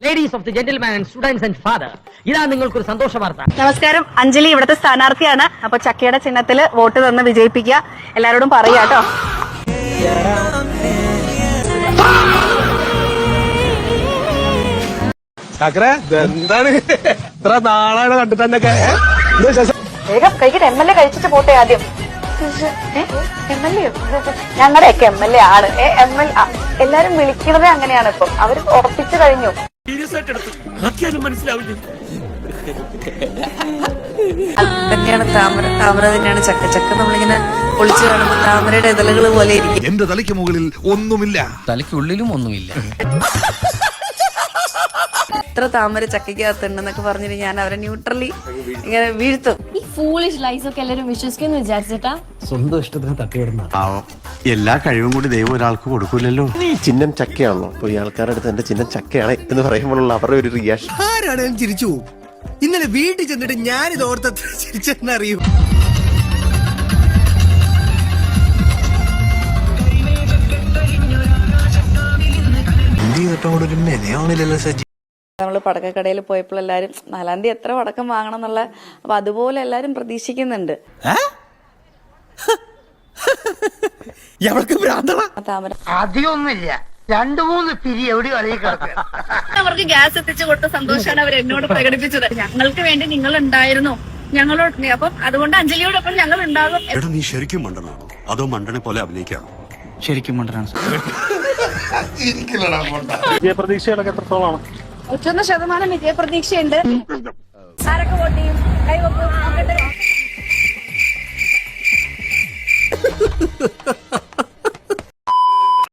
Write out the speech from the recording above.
Ladies of the gentlemen and students and father, ഇതാ നിങ്ങൾക്കൊരു സന്തോഷ വാർത്ത. നമസ്കാരം, അഞ്ജലി ഇവിടുത്തെ സ്ഥാനാർത്ഥിയാണ്. അപ്പൊ ചക്കയുടെ ചിഹ്നത്തില് വോട്ട് തന്ന് വിജയിപ്പിക്കുക. എല്ലാരോടും പറയാട്ടോ. എന്താണ് ഇത്ര നാളാണ് കണ്ടിട്ട് വേഗം കഴിക്കട്ടെ. MLA കഴിച്ചിട്ട് പോട്ടെ ആദ്യം. MLA ഞങ്ങളുടെയൊക്കെ MLA ആണ്. എല്ലാരും വിളിക്കുന്നത് അങ്ങനെയാണ്. ഇപ്പം അവര് ഉറപ്പിച്ചു കഴിഞ്ഞു. തന്നെയാണ് താമര, താമര തന്നെയാണ് ചക്ക. ചക്ക നമ്മളിങ്ങനെ പൊളിച്ചു കാണുമ്പോൾ താമരയുടെ ഇതളുകൾ പോലെ ഇരിക്കും. എന്റെ തലയ്ക്ക് മുകളിൽ ഒന്നുമില്ല, തലയ്ക്കുള്ളിലും ഒന്നുമില്ല. എത്ര താമര ചക്കയ്ക്കകത്തുണ്ടെന്നൊക്കെ പറഞ്ഞിട്ട് ഞാൻ അവരെ ന്യൂട്രലി ഇങ്ങനെ വീഴ്ത്തും. ഈ ഫൂളിഷ് ലൈസ് ഒക്കെ എല്ലാരും വിശ്വസിക്കുന്നു വിചാരിച്ചിട്ടാ സ്വന്തം ഇഷ്ടത്തിന് തട്ടിവിടുന്ന എല്ലാ കഴിവും കൂടി ദൈവം ഒരാൾക്ക് കൊടുക്കൂലല്ലോ. ചിഹ്നം ചക്കയാണല്ലോ. അപ്പൊ ഈ ആൾക്കാരുടെ അടുത്ത് എന്റെ ചിഹ്നം ചക്കയാണ് എന്ന് പറയുമ്പോഴുള്ള അവരുടെ ഒരു റിയാക്ഷൻ ആരാണ് ചിരിച്ചു. ഇന്നലെ വീട്ടിൽ ചെന്നിട്ട് ഞാനിത് ഓർത്ത ചിരിച്ചെന്നറിയൂ. ഒരു മെനയാണില്ലല്ലോ സജി. നമ്മൾ പടക്കക്കടയിൽ പോയപ്പോൾ എല്ലാരും 4-ാം തീയതി എത്ര പടക്കം വാങ്ങണം എന്നുള്ള, അപ്പൊ അതുപോലെ എല്ലാരും പ്രതീക്ഷിക്കുന്നുണ്ട്. താമര അധികമൊന്നുമില്ല, 2-3 പിരി എവിടെ അവർക്ക് ഗ്യാസ് എത്തിച്ചു കൊടുത്ത സന്തോഷമാണ് അവർ എന്നോട് പ്രകടിപ്പിച്ചത്. ഞങ്ങൾക്ക് വേണ്ടി നിങ്ങൾ ഉണ്ടായിരുന്നു ഞങ്ങളോട്. അപ്പം അതുകൊണ്ട് അഞ്ജലിയോടൊപ്പം ഞങ്ങൾ ഉണ്ടാകും. എടാ, നീ ശരിക്കും മണ്ടനാണോ അതോ മണ്ടനെ പോലെ അഭിനയിക്കാം? ശരിക്കും മണ്ടനാണ്. വിജയപ്രതീക്ഷകളൊക്കെ എത്രത്തോളാണ്? 101% വിജയപ്രതീക്ഷയുണ്ട്. ആരൊക്കെ വോട്ട് ചെയ്യും? കൈവക്കും.